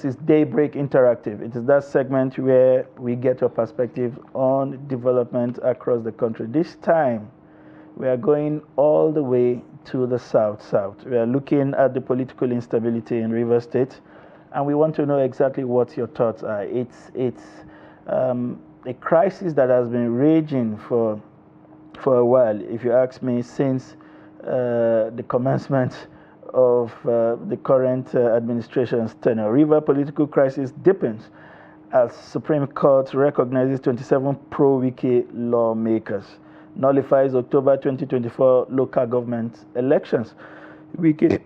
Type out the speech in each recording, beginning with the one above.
This is DayBreak Interactive. It is that segment where we get your perspective on development across the country. This time, we are going all the way to the south. We are looking at the political instability in Rivers State, and we want to know exactly what your thoughts are. It's a crisis that has been raging for a while, if you ask me, since the commencement of the current administration's tenure. River political crisis deepens as Supreme Court recognizes 27 pro-Wike lawmakers, nullifies October 2024 local government elections. Wike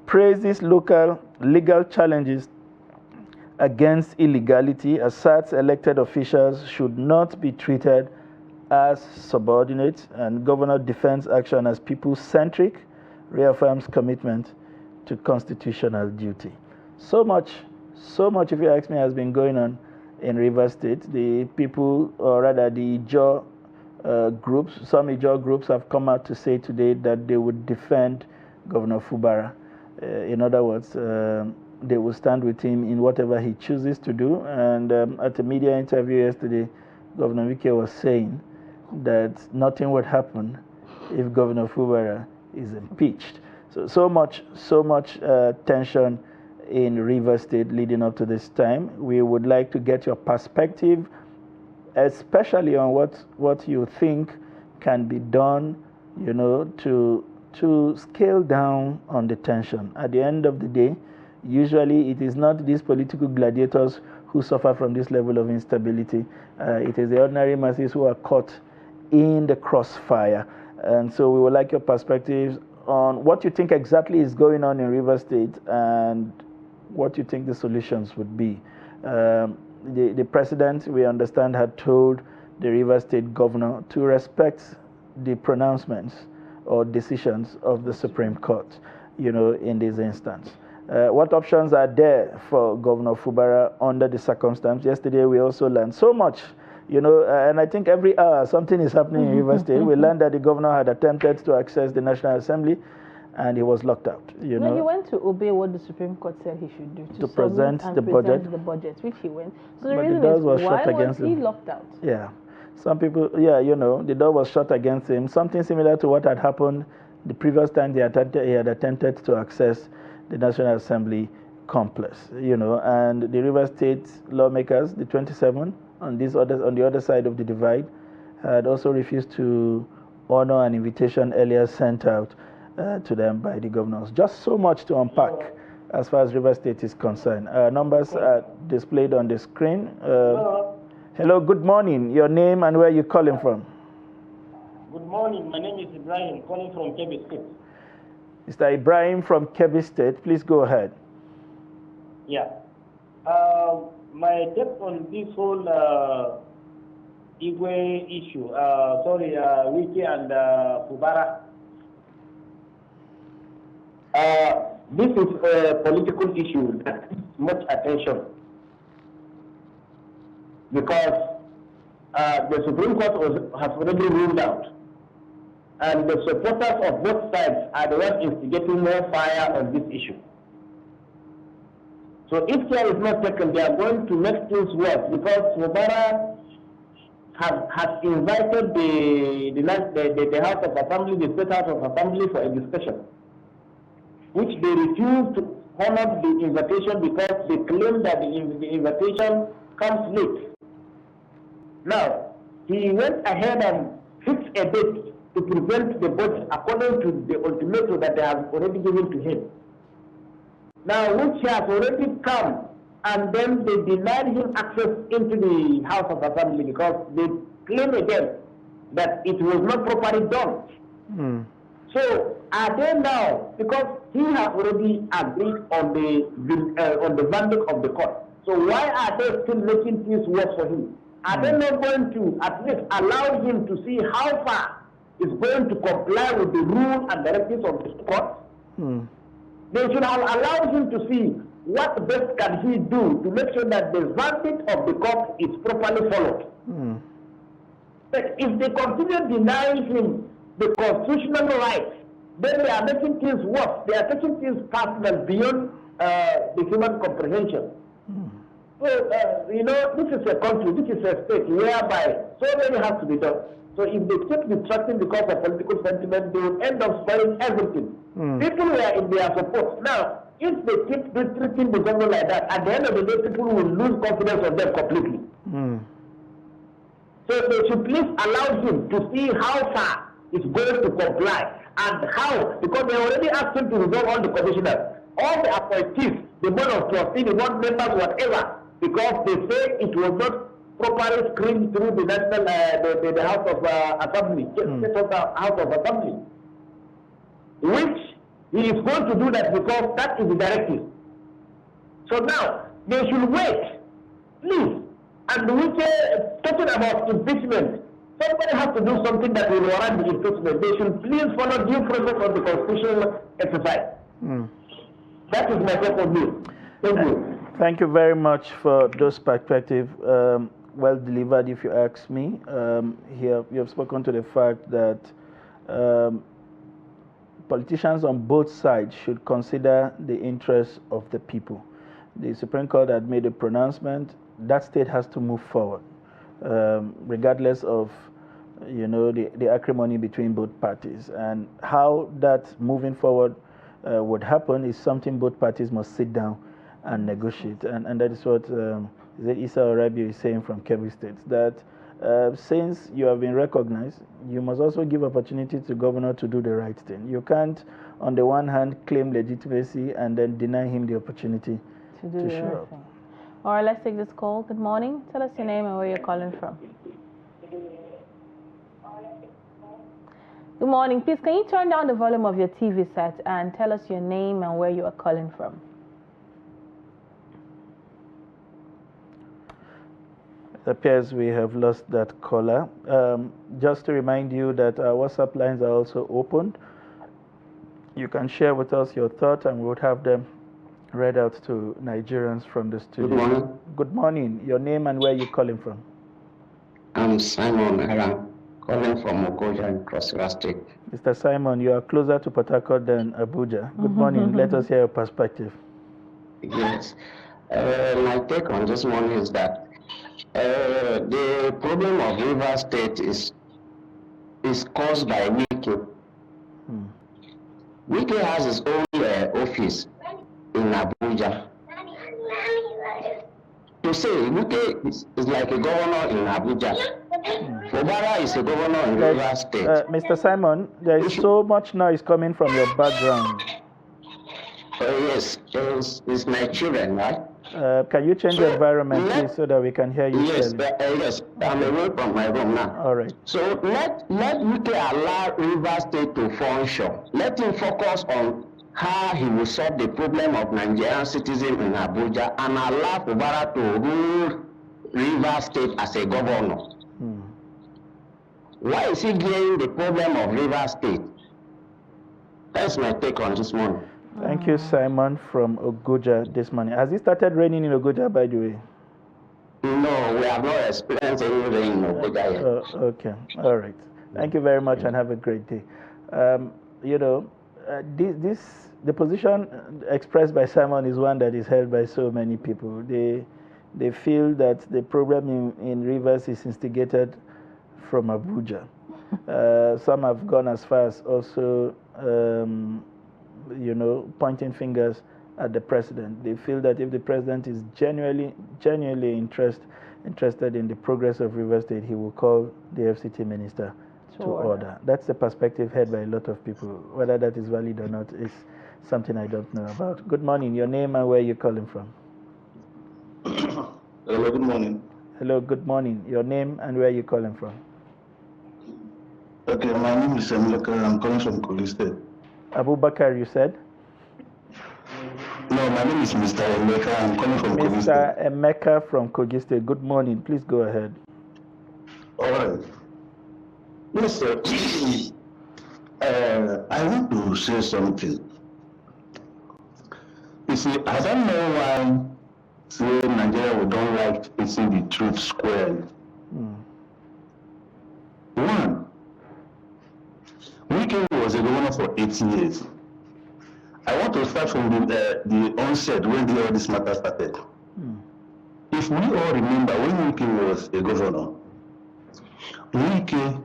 praises local legal challenges against illegality, asserts elected officials should not be treated as subordinates, and governor defends action as people-centric, reaffirms commitment to constitutional duty. So much, if you ask me, has been going on in Rivers State. The people, or rather the Ijaw groups, some Ijaw groups have come out to say today that they would defend Governor Fubara. In other words, they will stand with him in whatever he chooses to do. And at a media interview yesterday, Governor Micheal was saying that nothing would happen if Governor Fubara is impeached. So much tension in Rivers State leading up to this time. We would like to get your perspective, especially on what you think can be done, to scale down on the tension. At the end of the day, usually it is not these political gladiators who suffer from this level of instability. It is the ordinary masses who are caught in the crossfire. And so we would like your perspectives on what you think exactly is going on in Rivers State and what you think the solutions would be. The president, we understand, had told the Rivers State governor to respect the pronouncements or decisions of the Supreme Court, in this instance. What options are there for Governor Fubara under the circumstance? Yesterday, we also learned so much, and I think every hour something is happening in Rivers State. We learned that the governor had attempted to access the National Assembly, and he was locked out. He went to obey what the Supreme Court said he should do to present the budget, which he went. So the but reason the door is, was why shut against was he him. locked out? Yeah, some people, the door was shut against him. Something similar to what had happened the previous time he had attempted to access the National Assembly complex. And the Rivers State lawmakers, the 27 on the other side of the divide, had also refused to honor an invitation earlier sent out to them by the governors. Just so much to unpack as far as Rivers State is concerned. Numbers are displayed on the screen. Hello, good morning. Your name and where you're calling from? Good morning. My name is Ibrahim, calling from Kebbi State. Mr. Ibrahim from Kebbi State, please go ahead. Yeah. My take on this whole Igwe issue, Wike and Fubara. This is a political issue that needs much attention because the Supreme Court has already ruled out, and the supporters of both sides are the ones instigating more fire on this issue. So if care is not taken, they are going to make things worse because Fubara has invited the House of Assembly, the State House of Assembly, for a discussion, which they refused to honor the invitation because they claim that the invitation comes late. Now, he went ahead and fixed a date to present the budget according to the ultimatum that they have already given to him. Now, which has already come, and then they denied him access into the House of Assembly because they claim again that it was not properly done. So, are they now, because he has already agreed on the verdict of the court, so why are they still making things worse for him? Are they not going to at least allow him to see how far is going to comply with the rule and directives of the court? They should have allowed him to see what best can he do to make sure that the verdict of the court is properly followed. But if they continue denying him the constitutional rights, then they are making things worse. They are taking things personal beyond the human comprehension. So, this is a country, this is a state whereby so many has to be done. So if they keep distracting because of political sentiment, they will end up spoiling everything. People were in their support. Now, if they keep treating the government like that, at the end of the day, people will lose confidence of them completely. So they should please allow him to see how far he's going to comply and how, because they already asked him to resolve all the commissioners, all the appointees, the board of trustees, the board members, whatever, because they say it was not properly screened through the national, the House of Assembly, House of Assembly, which he is going to do that because that is the directive. So now they should wait, please. And talking about impeachment, somebody has to do something that will warrant the impeachment. They should please follow due process of the constitutional exercise. That is my point of view. Thank you. Thank you very much for those perspectives. Well delivered, if you ask me. Here, you have spoken to the fact that politicians on both sides should consider the interests of the people. The Supreme Court had made a pronouncement. That state has to move forward, regardless of, the acrimony between both parties. And how that moving forward would happen is something both parties must sit down and negotiate. And that is what Isa Orabi is saying from Kebbi State, that since you have been recognized, you must also give opportunity to governor to do the right thing. You can't, on the one hand, claim legitimacy and then deny him the opportunity to show up. All right, let's take this call. Good morning. Tell us your name and where you're calling from. Good morning. Please, can you turn down the volume of your TV set and tell us your name and where you are calling from? It appears we have lost that caller. Just to remind you that our WhatsApp lines are also open. You can share with us your thoughts and we would have them read out to Nigerians from the studio. Good morning. Good morning. Your name and where you're calling from? I'm Simon Aram, calling from Ogazi in Cross River State. Mr. Simon, you are closer to Port Harcourt than Abuja. Good morning. Let us hear your perspective. Yes. My take on this one is that the problem of River State is caused by Micheal. Micheal has his own office in Abuja. To say Micheal is like a governor in Abuja. Fubara is a governor in River State. Mr. Simon, there is so much noise coming from your background. Yes, it's my children, right? Can you change the environment, please, so that we can hear you clearly? Yes, I'm away from my room now. All right. So let Micheal allow River State to function. Let him focus on how he will solve the problem of Nigerian citizens in Abuja and allow Fubara to rule River State as a governor. Why is he getting the problem of River State? That's my take on this one. Thank you, Simon from Ogazi this morning. Has it started raining in Ogazi, by the way? No, we have not experienced any rain in Ogazi yet. Okay, all right. Thank you very much and have a great day. The position expressed by Simon is one that is held by so many people. They feel that the problem in Rivers is instigated from Abuja. Some have gone as far as also pointing fingers at the president. They feel that if the president is genuinely interested in the progress of River State, he will call the FCT minister to order. That's the perspective held by a lot of people. Whether that is valid or not is something I don't know about. Good morning. Your name and where you're calling from? Hello, good morning. Hello, good morning. Your name and where you're calling from? Okay, my name is Emeka. I'm calling from Kogi State. Abubakar, you said? No, my name is Mr. Emeka. I'm calling from Kogi State. Mr. Emeka from Kogi State. Good morning. Please go ahead. All right. Yes, sir. I want to say something. You see, I don't know why Nigeria we don't like facing the truth squarely. One, Micheal was a governor for 18 years. I want to start from the onset when all this matter started. He if we all remember when Micheal was a governor, Micheal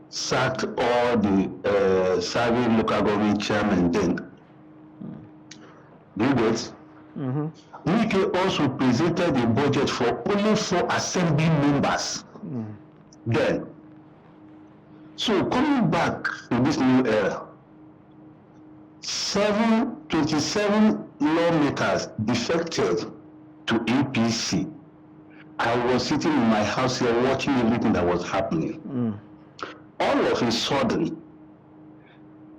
sacked all the serving local government chairmen then. Do you get? Micheal also presented a budget for only 4 assembly members then. So coming back to this new era, 27 lawmakers defected to APC. I was sitting in my house here watching everything that was happening. All of a sudden,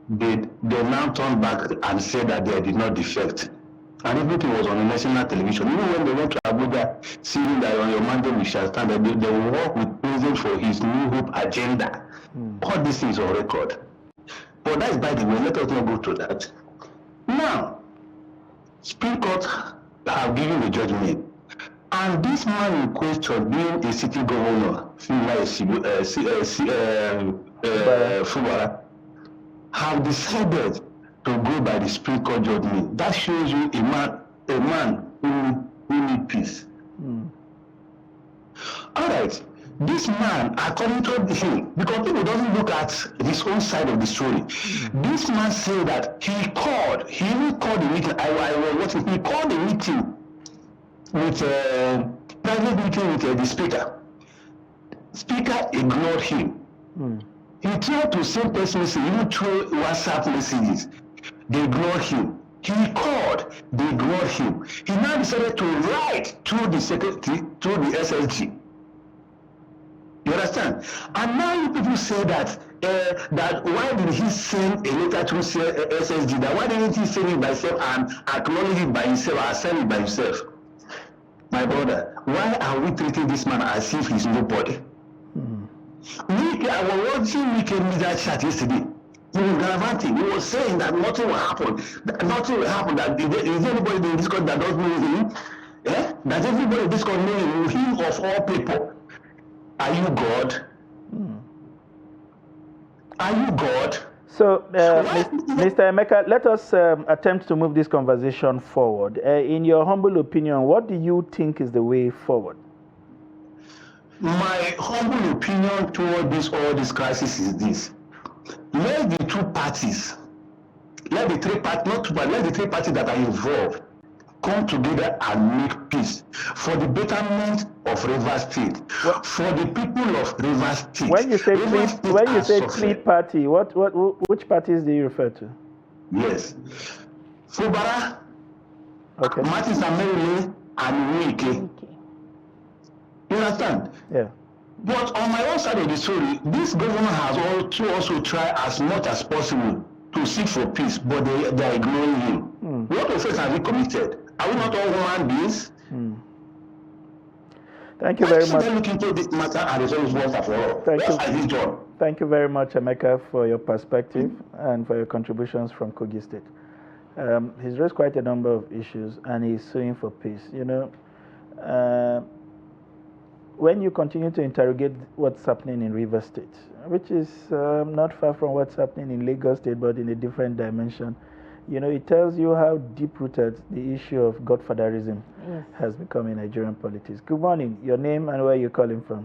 they now turned back and said that they did not defect. And everything was on the national television. Even when they went to Abuja, seeing that on your mandate we shall stand, they will work with President for his New Hope agenda. All these things on record. But that's by the way, let us not go to that. Now, Supreme Court have given the judgment. And this man in question, being a city governor, Fubara, have decided to go by the Supreme Court judgment. That shows you a man who needs peace. All right. This man, according to him, because people doesn't look at his own side of the story. This man said that he even called a meeting. I was watching. He called a meeting with a private meeting with the speaker. Speaker ignored him. He tried to send text messages, even through WhatsApp messages. They ignored him. He called. They ignored him. He now decided to write to the secretary, to the SSG. You understand? And now people say that that why did he send a letter to SSG? That why didn't he send it by himself and acknowledge it by himself or send it by himself? My brother, why are we treating this man as if he's nobody? I was watching Micheal media chat yesterday. He was gallivanting. He was saying that nothing will happen. Nothing will happen. That is there anybody in this country that doesn't know him? That everybody in this country knows him of all people. Are you God? Are you God? So, Mr. Emeka, let us attempt to move this conversation forward. In your humble opinion, what do you think is the way forward? My humble opinion toward all this crisis is this. Let the two parties, let the three parties that are involved come together and make peace for the betterment of Rivers State, for the people of Rivers State. When you say three party, which parties do you refer to? Yes, Fubara, Martin Samuel, and Micheal. You understand? Yeah. But on my own side of the story, this government has also tried as much as possible to seek for peace, but they are ignoring him. What offense have we committed? Are we not all human beings? Thank you very much. Look into this matter and resolve once and for all. Thank you very much, Emeka, for your perspective and for your contributions from Kogi State. He's raised quite a number of issues and he's suing for peace. You know, when you continue to interrogate what's happening in Rivers State, which is not far from what's happening in Lagos State, but in a different dimension, you know, it tells you how deep-rooted the issue of godfatherism has become in Nigerian politics. Good morning. Your name and where you're calling from?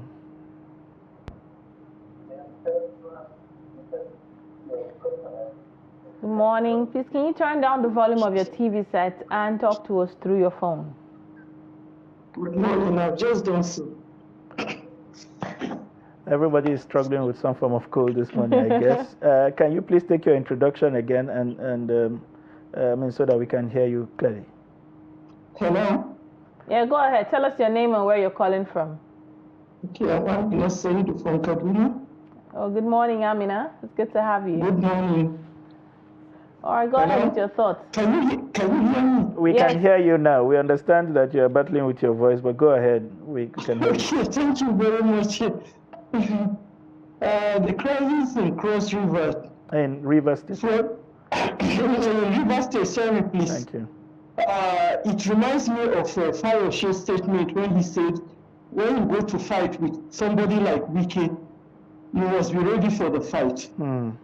Good morning. Please, can you turn down the volume of your TV set and talk to us through your phone? Good morning. I've just done so. Everybody is struggling with some form of cold this morning, I guess. Can you please take your introduction again and so that we can hear you clearly? Hello? Yeah, go ahead. Tell us your name and where you're calling from. Okay, I'm Amina Said from Kaduna. Oh, good morning, Amina. It's good to have you. Good morning. All right, go ahead with your thoughts. Can you hear me? We can hear you now. We understand that you're battling with your voice, but go ahead. We can hear you. Okay, thank you very much. The crisis in Cross River. In Rivers State. Rivers State, sorry, please. Thank you. It reminds me of Fayoshe's statement when he said, when you go to fight with somebody like Micheal, you must be ready for the fight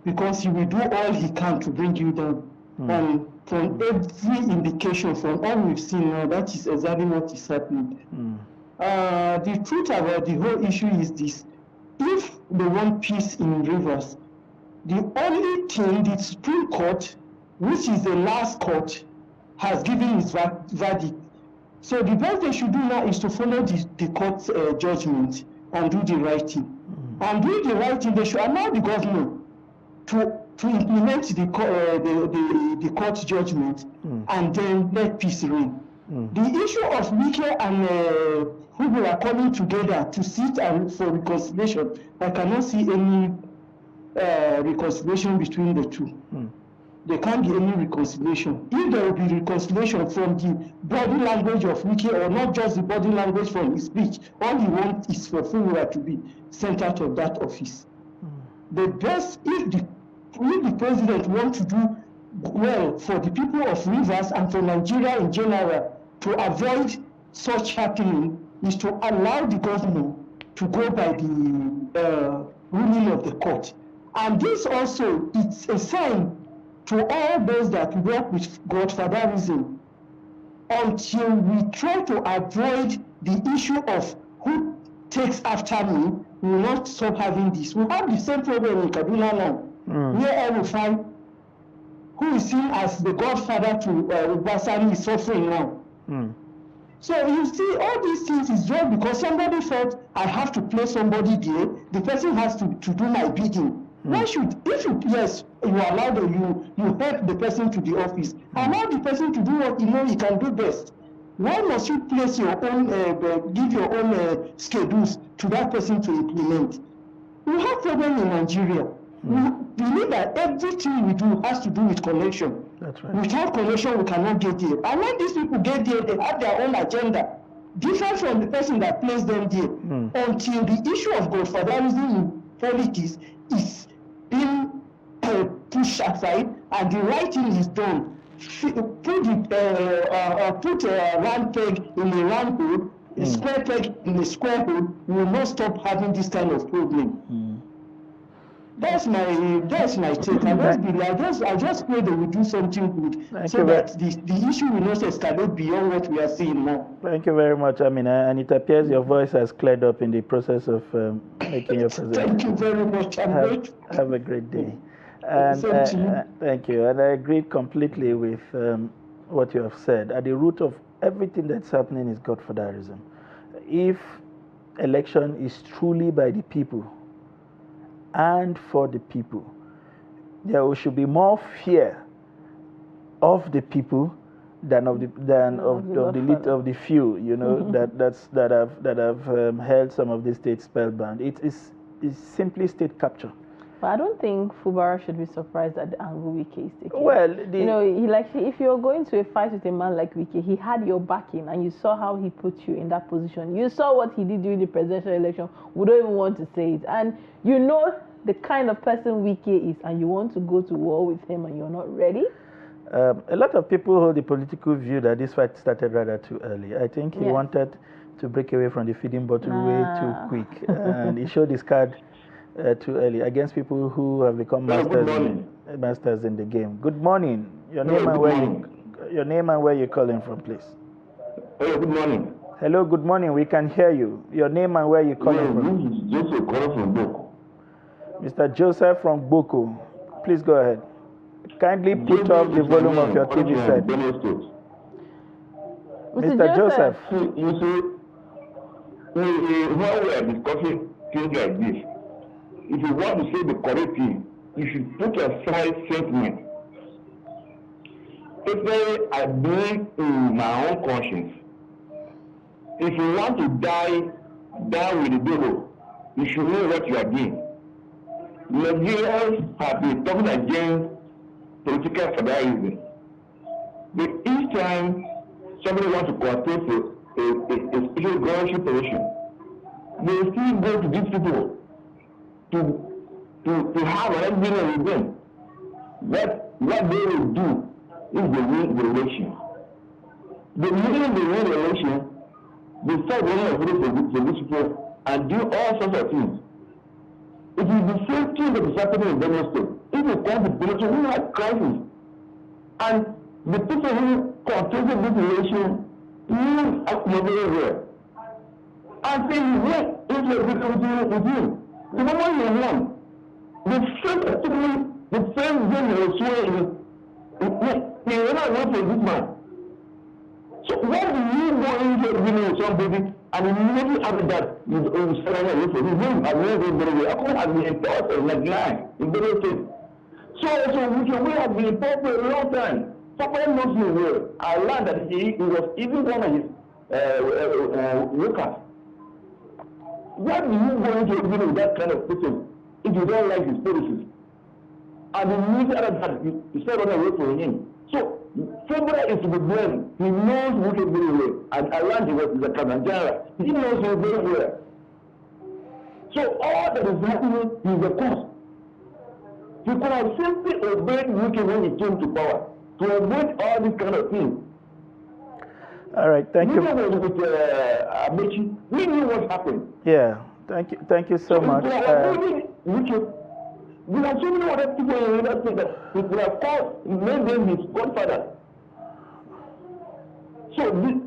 because he will do all he can to bring you down. And from every indication, from all we've seen now, that is exactly what is happening. The truth about the whole issue is this: if they want peace in Rivers, the only thing the Supreme Court, which is the last court, has given its verdict. So the best they should do now is to follow the court's judgment and do the right thing. And doing the right thing, they should allow the governor to implement the court judgment and then let peace reign. The issue of Micheal and who are coming together to sit and for reconciliation, I cannot see any reconciliation between the two. There can't be any reconciliation. If there will be reconciliation from the body language of Micheal, or not just the body language from his speech, all he wants is for Fuhura to be sent out of that office. The best, if the president wants to do well for the people of Rivers and for Nigeria in general, to avoid such happening, is to allow the government to go by the ruling of the court. And this also, it's a sign to all those that work with godfatherism. Until we try to avoid the issue of who takes after me, we will not stop having this. We have the same problem in Kaduna now, where Elrufai, who is seen as the godfather to Ogazi, is suffering now. So you see, all these things is just because somebody thought, I have to place somebody there, the person has to do my bidding. Why should, if you, yes, you allow you help the person to the office, allow the person to do what you know he can do best. Why must you place your own, give your own schedules to that person to implement? We have problem in Nigeria. We believe that everything we do has to do with connection. That's right. Without connection, we cannot get there. And when these people get there, they have their own agenda, different from the person that placed them there. Until the issue of godfatherism in politics is being pushed aside and the right thing is done, put a round peg in a round hole, a square peg in a square hole, we will not stop having this kind of problem. That's my take. I just pray they will do something good so that the issue will not escalate beyond what we are seeing now. Thank you very much, Amina. And it appears your voice has cleared up in the process of making your presentation. Thank you very much. Have a great day. And thank you. And I agree completely with what you have said. At the root of everything that's happening is godfatherism. If election is truly by the people and for the people, there should be more fear of the people than of the few, you know, that have held some of the states spellbound. It's simply state capture. But I don't think Fubara should be surprised at the angle Wike is taking. Well, if you're going to a fight with a man like Wike, he had your backing, and you saw how he put you in that position. You saw what he did during the presidential election. We don't even want to say it. And you know the kind of person Wike is, and you want to go to war with him, and you're not ready. A lot of people hold the political view that this fight started rather too early. I think he wanted to break away from the feeding bottle way too quick, and he showed his card too early against people who have become masters in the game. Good morning. Your name and where you're calling from, please. Hello, good morning. Hello, good morning. We can hear you. Your name and where you're calling from. This is Joseph calling from Boko. Mr. Joseph from Boko, please go ahead. Kindly put off the volume of your TV set. Mr. Joseph. You see, while we are discussing things like this, if you want to say the correct thing, you should put aside sentiment. Personally, I believe in my own conscience. If you want to die with the devil, you should know what you are doing. Nigerians have been talking against political federalism. But each time somebody wants to contest a special governorship position, they still go to these people to have an agreement with them. What they will do if they win the election. The minute they win the election, they start running away from these people and do all sorts of things. It is the same thing that is happening in Benue State. If you come to politics, we have crisis. And the people who controlling this relation knew very well. And they went into a meeting with him. The moment he won, the same game he was showing, he never went for this man. So when you go into a meeting with somebody and immediately after that, you start away from him, and then go very well. I couldn't have been employed for like line in the state. So we have been employed for a long time. Somebody knows me well. I learned that he was even one of his workers. Why do you go into a meeting with that kind of person if you don't like his policies? And immediately after that, you start running away from him. So somebody is to be blamed. He knows Wike very well. And I learned he was a Captain General. He knows him very well. So all that is happening is the cause. He could have simply obeyed Wike when he came to power. To avoid all these kind of things. All right, thank you. Amechi, we knew what happened. Yeah, thank you so much. We have so many other people in the state that we have called, made them his godfather. So the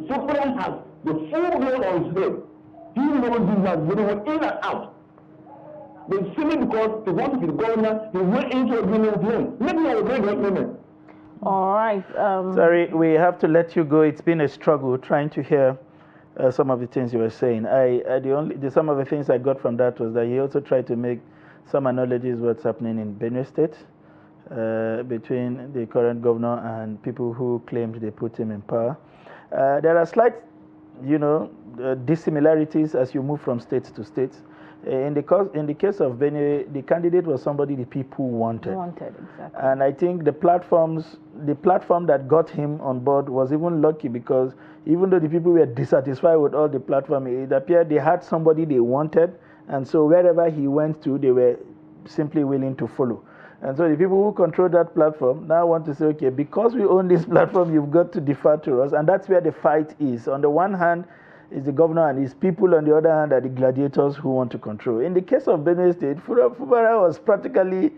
Sovereign has the full weight on his head. He knows this man very well in and out. But simply because he wanted to be the governor, he went into agreement with him. Maybe I will bring that women. All right. Sorry, we have to let you go. It's been a struggle trying to hear some of the things you were saying. Some of the things I got from that was that he also tried to make some analogies what's happening in Benue State between the current governor and people who claimed they put him in power. There are slight, dissimilarities as you move from state to state. In the case of Benue, the candidate was somebody the people wanted. Exactly. And I think the platform that got him on board was even lucky because even though the people were dissatisfied with all the platform, it appeared they had somebody they wanted, and so wherever he went to, they were simply willing to follow. And so the people who control that platform now want to say, okay, because we own this platform, you've got to defer to us, and that's where the fight is. On the one hand, is the governor and his people, on the other hand are the gladiators who want to control. In the case of Benue State, Fubara was practically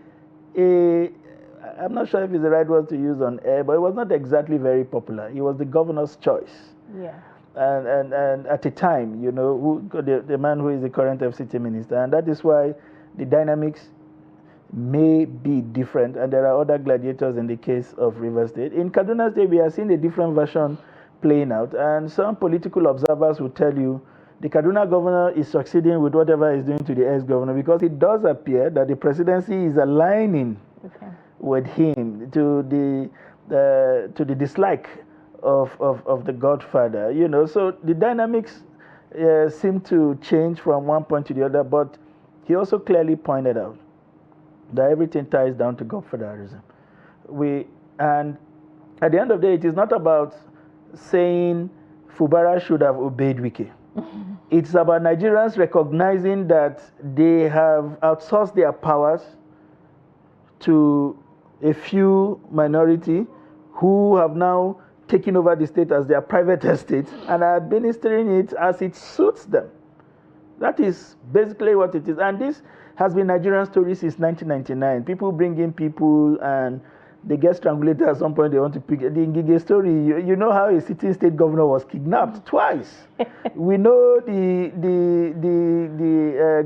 I'm not sure if it's the right word to use on air, but it was not exactly very popular. He was the governor's choice. Yeah. And at the time, the man who is the current FCT minister, and that is why the dynamics may be different, and there are other gladiators in the case of Rivers State. In Kaduna State, we are seeing a different version playing out, and some political observers will tell you the Kaduna governor is succeeding with whatever he's doing to the ex-governor because it does appear that the presidency is aligning with him to the dislike of the godfather. So the dynamics seem to change from one point to the other, but he also clearly pointed out that everything ties down to godfatherism. And at the end of the day, it is not about saying Fubara should have obeyed Wike. It's about Nigerians recognizing that they have outsourced their powers to a few minority who have now taken over the state as their private estate and are administering it as it suits them. That is basically what it is. And this has been Nigerian story since 1999. People bring in people and they get strangulated at some point. They want to pick the Ngige story. You know how a sitting state governor was kidnapped twice. We know the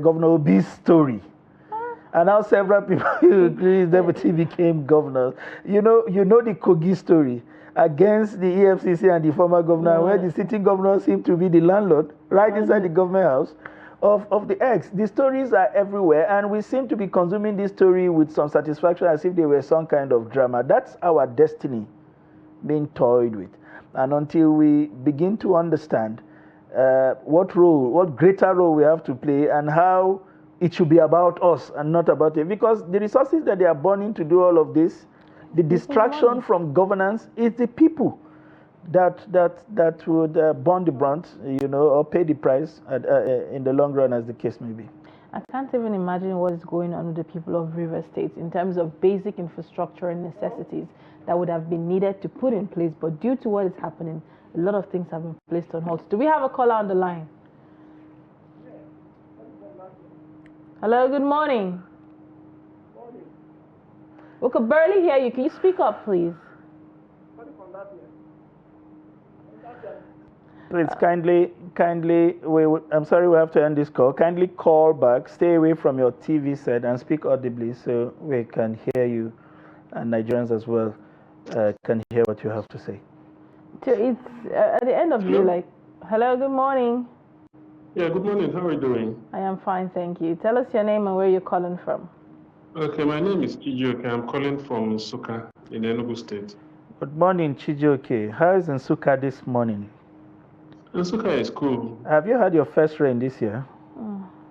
Governor Obi's story, and now several people his deputy became governors. You know the Kogi story against the EFCC and the former governor, where the sitting governor seemed to be the landlord right inside the government house of the ex. The stories are everywhere, and we seem to be consuming this story with some satisfaction as if they were some kind of drama. That's our destiny being toyed with. And until we begin to understand what greater role we have to play and how it should be about us and not about it, because the resources that they are burning to do all of this, the distraction from governance is the people that would burn the brunt, or pay the price in the long run, as the case may be. I can't even imagine what is going on with the people of River State in terms of basic infrastructure and necessities that would have been needed to put in place. But due to what is happening, a lot of things have been placed on hold. Do we have a caller on the line? Hello, good morning. We could barely hear you. Can you speak up, please? Please kindly, I'm sorry we have to end this call. Kindly call back, stay away from your TV set and speak audibly so we can hear you and Nigerians as well can hear what you have to say. So it's at the end of the day, like, hello, good morning. Yeah, good morning. How are you doing? I am fine, thank you. Tell us your name and where you're calling from. Okay, my name is Chijioke. I'm calling from Nsukka in Enugu State. Good morning, Chijioke. How is Nsukka this morning? Nsukka is cool. Have you had your first rain this year?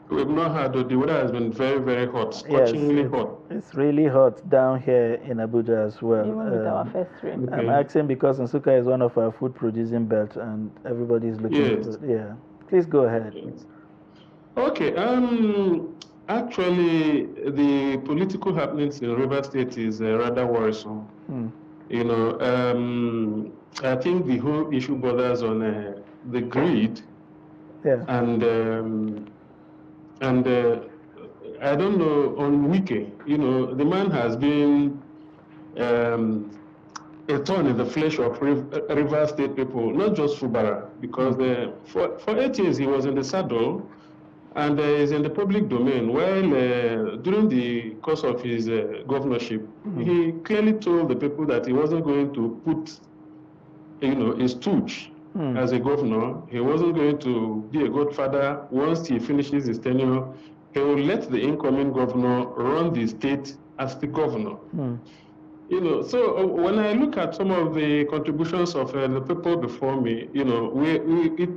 We've not had, the weather has been very, very hot, scorchingly hot. It's really hot down here in Abuja as well. Even with our first rain. I'm asking because Nsukka is one of our food producing belts and everybody is looking good. Yeah. Please go ahead. Yes. Okay, actually, the political happenings in River State is rather worrisome. You know, I think the whole issue borders on the greed, and I don't know, on Wike, you know, the man has been a thorn in the flesh of River State people, not just Fubara, because for 8 years he was in the saddle and is in the public domain. While during the course of his governorship, he clearly told the people that he wasn't going to put, you know, his stooge as a governor. He wasn't going to be a godfather. Once he finishes his tenure, he will let the incoming governor run the state as the governor. You know, so when I look at some of the contributions of the people before me, you know,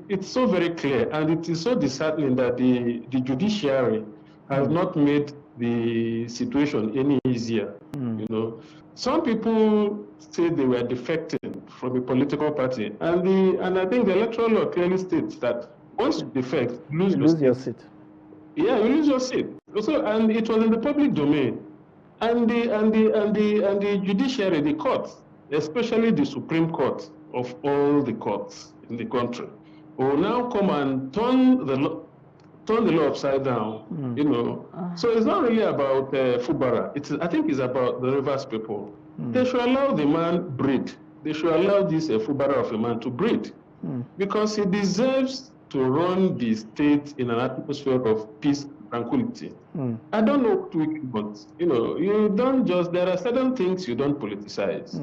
it's so very clear, and it is so disheartening that the judiciary has not made the situation any easier. You know, some people say they were defecting from a political party, and I think the electoral law clearly states that once you defect, you lose your seat. Yeah, you lose your seat. So, and it was in the public domain. And the judiciary, the courts, especially the Supreme Court of all the courts in the country, will now come and turn the law upside down. You know, so it's not really about Fubara. I think it's about the Rivers people. They should allow the man breathe. They should allow this Fubara of a man to breathe, because he deserves to run the state in an atmosphere of peace, tranquility. I don't know what we want. You know, you don't just, there are certain things you don't politicize.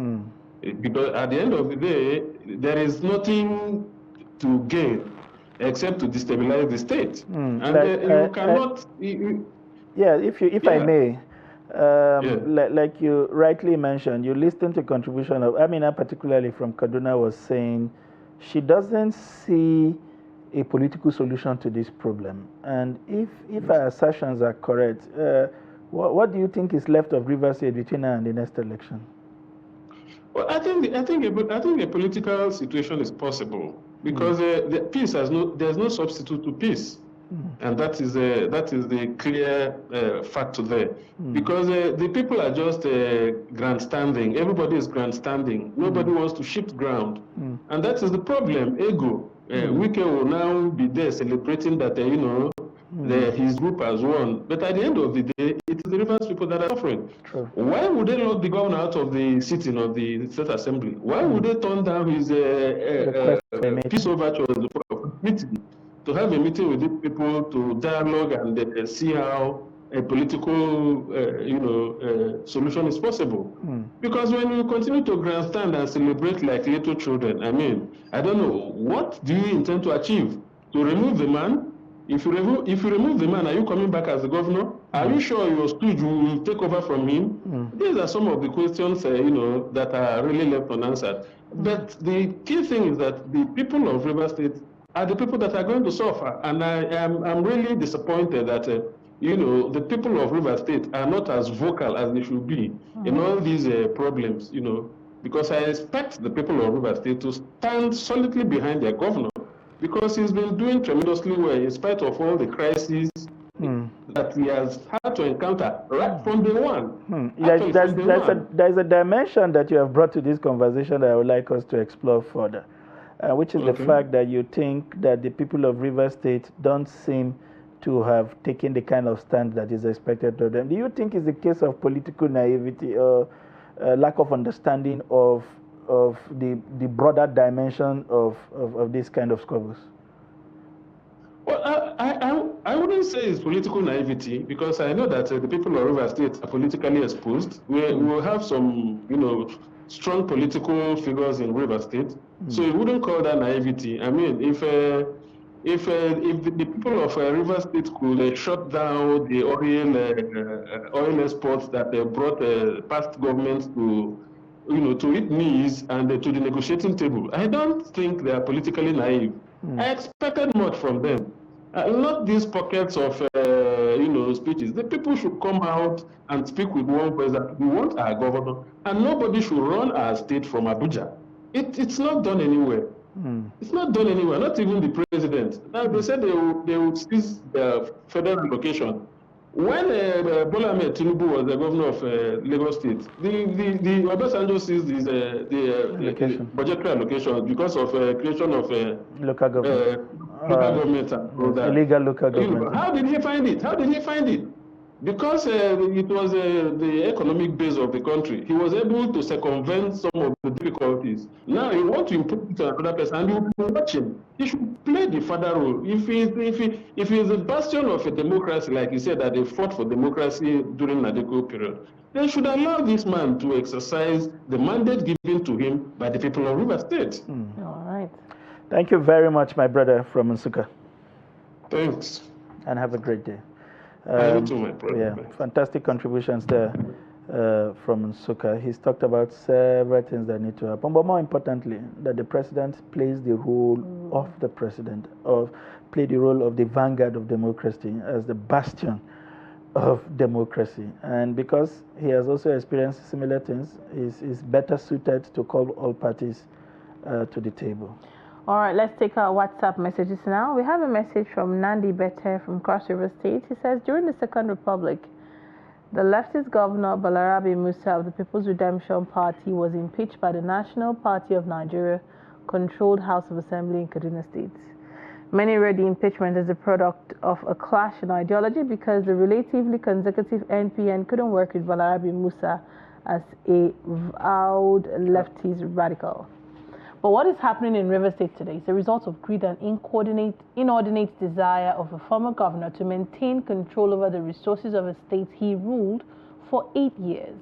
Because at the end of the day, there is nothing to gain except to destabilize the state. And you cannot... if I may, like you rightly mentioned, you listened to contribution of Amina, particularly from Kaduna, was saying she doesn't see a political solution to this problem. And if our assertions are correct, what do you think is left of Rivers State between now and the next election? Well, I think a political situation is possible, because the peace there's no substitute to peace, and that is the clear fact there. Because the people are just grandstanding. Everybody is grandstanding. Nobody wants to shift ground, and that is the problem. Ego. Wike will now be there celebrating that you know his group has won, but at the end of the day, it is the Rivers people that are suffering. Why would they lock the governor out of the sitting of the state assembly? Why would they turn down his peace overture meeting to have a meeting with the people to dialogue and see how a political solution is possible? Because when you continue to grandstand and celebrate like little children, I mean, I don't know, what do you intend to achieve? To remove the man? If you remove the man, are you coming back as the governor? Are you sure your stooge will take over from him? These are some of the questions that are really left unanswered. But the key thing is that the people of River State are the people that are going to suffer, and I'm really disappointed that the people of River State are not as vocal as they should be in all these problems, because I expect the people of River State to stand solidly behind their governor, because he's been doing tremendously well in spite of all the crises that he has had to encounter right from day one. There's a dimension that you have brought to this conversation that I would like us to explore further, which is the fact that you think that the people of River State don't seem to have taken the kind of stand that is expected of them. Do you think it's a case of political naivety or lack of understanding of of the broader dimension of this kind of squabbles? Well, I wouldn't say it's political naivety, because I know that the people of Rivers State are politically exposed. We will have some, strong political figures in Rivers State, so you wouldn't call that naivety. I mean, if the people of Rivers State could shut down the oil exports that brought past governments to its knees and to the negotiating table, I don't think they are politically naive. I expected much from them. Not these pockets of, speeches. The people should come out and speak with one voice that we want our governor, and nobody should run our state from Abuja. It's not done anywhere. It's not done anywhere, not even the president. Now, they said they would seize the federal location. When Bola Ahmed Tinubu was the governor of Lagos State, the Obasanjo seized the budgetary allocation because of creation of local government, illegal local government. How did he find it? Because it was the economic base of the country. He was able to circumvent some of the difficulties. Now he wants to impute it to another person, and you watch him. He should play the father role. If he's a bastion of a democracy, like he said that they fought for democracy during the Nadeko period, they should allow this man to exercise the mandate given to him by the people of Rivers State. All right. Thank you very much, my brother from Nsukka. Thanks. And have a great day. I too, my brother. Yeah, fantastic contributions there from Nsukka. He's talked about several things that need to happen, but more importantly, that the president plays the role of the president, play the role of the vanguard of democracy as the bastion of democracy. And because he has also experienced similar things, he's better suited to call all parties to the table. All right, let's take our WhatsApp messages now. We have a message from Nandi Bete from Cross River State. He says, during the Second Republic, the leftist governor Balarabe Musa of the People's Redemption Party was impeached by the National Party of Nigeria controlled House of Assembly in Kaduna State. Many read the impeachment as a product of a clash in ideology because the relatively conservative NPN couldn't work with Balarabe Musa as a vowed leftist radical. But what is happening in River State today is the result of greed and inordinate desire of a former governor to maintain control over the resources of a state he ruled for 8 years.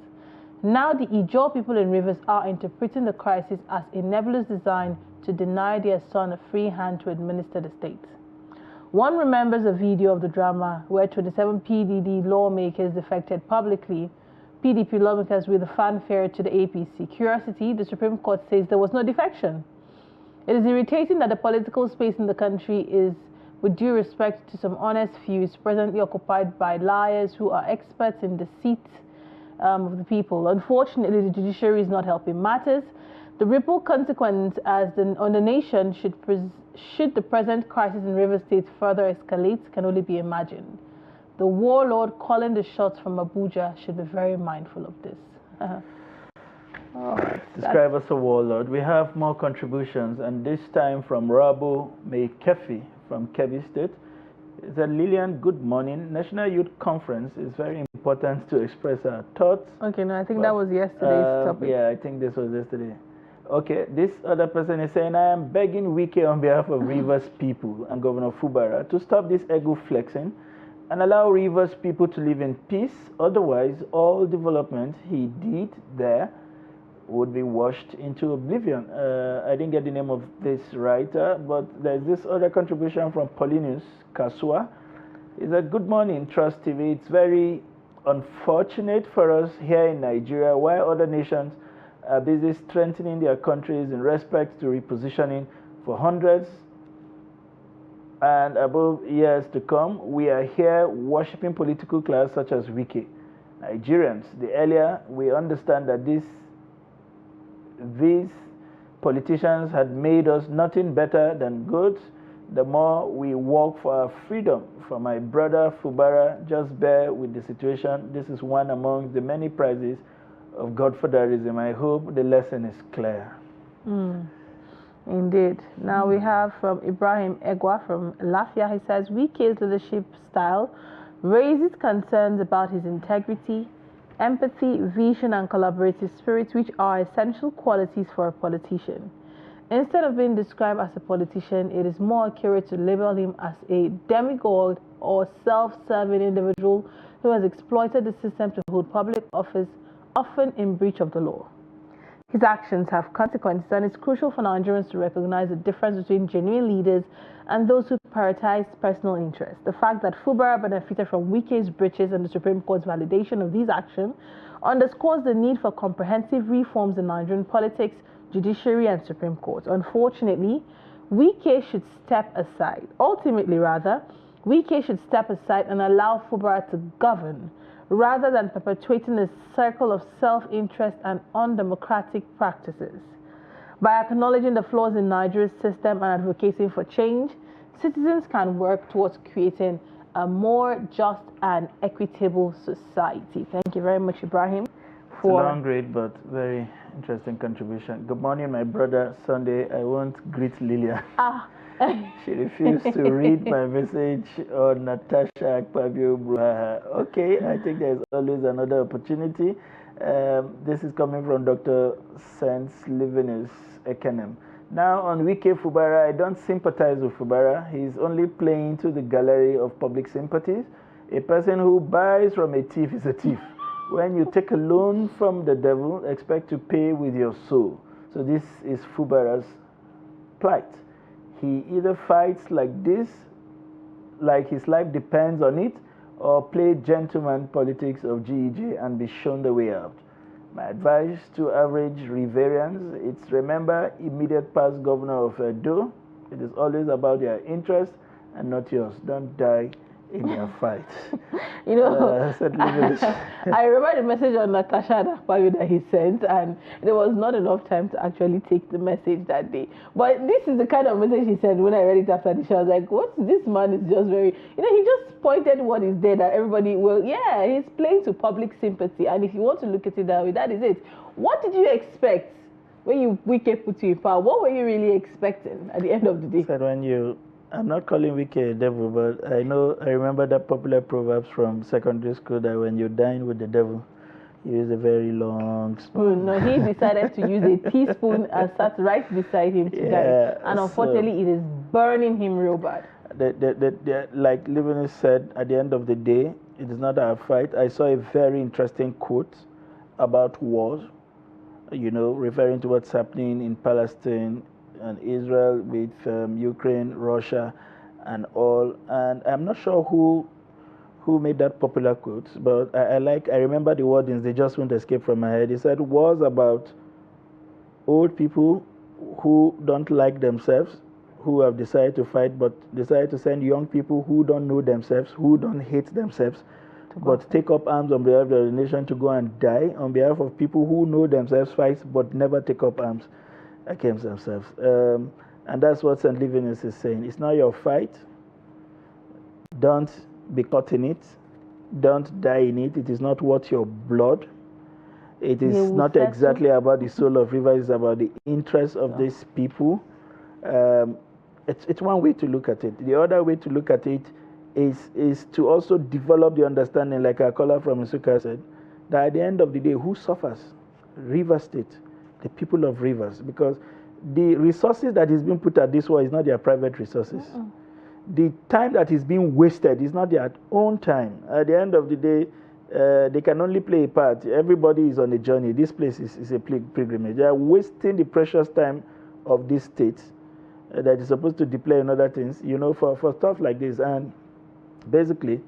Now the Ijaw people in Rivers are interpreting the crisis as a nebulous design to deny their son a free hand to administer the state. One remembers a video of the drama where 27 PDD lawmakers defected publicly, PDP lawmakers with a fanfare to the APC. Curiosity, the Supreme Court says there was no defection. It is irritating that the political space in the country is, with due respect to some honest fews, presently occupied by liars who are experts in deceit of the people. Unfortunately, the judiciary is not helping matters. The ripple consequence on the nation should the present crisis in River State further escalate can only be imagined. The warlord calling the shots from Abuja should be very mindful of this. Describe us a warlord. We have more contributions, and this time from Rabu Meikefi from Kebbi State. It said, Lilian, good morning. National Youth Conference is very important to express our thoughts. Okay, no, I think that was yesterday's topic. Yeah, I think this was yesterday. Okay, this other person is saying, I am begging Wike on behalf of Rivers people and Governor Fubara to stop this ego flexing and allow Rivers people to live in peace. Otherwise, all development he did there would be washed into oblivion. I didn't get the name of this writer, but there's this other contribution from Paulinus Kasua. He said, good morning, Trust TV. It's very unfortunate for us here in Nigeria, while other nations are busy strengthening their countries in respect to repositioning for hundreds and above years to come, we are here worshipping political class such as Wike. Nigerians, the earlier we understand that these politicians had made us nothing better than good, the more we work for our freedom. For my brother Fubara, just bear with the situation. This is one among the many prizes of Godfatherism. I hope the lesson is clear. Indeed. Now we have from Ibrahim Egwa from Lafia. He says, Wike's leadership style raises concerns about his integrity, empathy, vision, and collaborative spirit, which are essential qualities for a politician. Instead of being described as a politician, it is more accurate to label him as a demigod or self-serving individual who has exploited the system to hold public office, often in breach of the law. His actions have consequences, and it's crucial for Nigerians to recognize the difference between genuine leaders and those who prioritize personal interests. The fact that Fubara benefited from Wike's breaches and the Supreme Court's validation of these actions underscores the need for comprehensive reforms in Nigerian politics, judiciary, and Supreme Court. Unfortunately, Wike should step aside. Ultimately, rather, Wike should step aside and allow Fubara to govern, rather than perpetuating a circle of self-interest and undemocratic practices. By acknowledging the flaws in Nigeria's system and advocating for change, citizens can work towards creating a more just and equitable society. Thank you very much, Ibrahim. It's a long read, but very interesting contribution. Good morning, my brother. Sunday, I won't greet Lilian. She refused to read my message on Natasha Akpabio Bruhaha. Okay, I think there's always another opportunity. This is coming from Dr. Sense Livinus Ekenem. Now, on Wike Fubara, I don't sympathize with Fubara. He's only playing to the gallery of public sympathies. A person who buys from a thief is a thief. When you take a loan from the devil, expect to pay with your soul. So this is Fubara's plight. He either fights like this, like his life depends on it, or play gentleman politics of GEJ and be shown the way out. My advice to average Riverians, it's remember immediate past governor of Edo. It is always about their interest and not yours. Don't die in their fight. You know, I remember the message on Natasha Akpabio that he sent, and there was not enough time to actually take the message that day. But this is the kind of message he sent. When I read it after the show, I was like, what? This man is just very, he just pointed what is there that everybody will, yeah, he's playing to public sympathy. And if you want to look at it that way, that is it. What did you expect when Wike put you in power? What were you really expecting at the end of the day? Said when I'm not calling Wike a devil, but I remember that popular proverbs from secondary school that when you dine with the devil, you use a very long spoon. No, he decided to use a teaspoon and sat right beside him to dine. And unfortunately, it is burning him real bad. Like Livinus said, at the end of the day, it is not our fight. I saw a very interesting quote about wars, referring to what's happening in Palestine and Israel with Ukraine, Russia, and all. And I'm not sure who made that popular quote, but I remember the wordings, they just won't escape from my head. He said, wars about old people who don't like themselves, who have decided to fight, but decided to send young people who don't know themselves, who don't hate themselves, but take up arms on behalf of the nation to go and die on behalf of people who know themselves, fight, but never take up arms against themselves. And that's what St. Livinus is saying. It's not your fight. Don't be caught in it. Don't die in it. It is not worth your blood. It is not exactly about the soul of rivers. It's about the interests of these people. It's one way to look at it. The other way to look at it is to also develop the understanding, like our caller from Isuka said, that at the end of the day, who suffers? Rivers State, the people of Rivers, because the resources that is being put at this war is not their private resources. The time that is being wasted is not their own time. At the end of the day, they can only play a part. Everybody is on a journey. This place is a pilgrimage. They are wasting the precious time of this state that is supposed to deploy in other things, for stuff like this. And basically,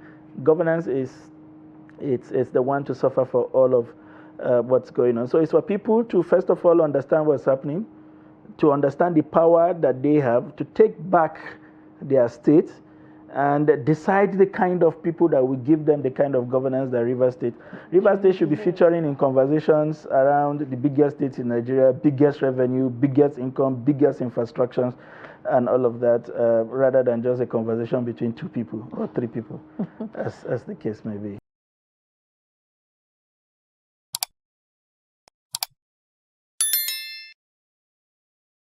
governance it's the one to suffer for all of what's going on. So it's for people to, first of all, understand what's happening, to understand the power that they have, to take back their state, and decide the kind of people that will give them the kind of governance that Rivers State should be featuring in conversations around the biggest states in Nigeria, biggest revenue, biggest income, biggest infrastructures, and all of that, rather than just a conversation between two people or three people, as the case may be.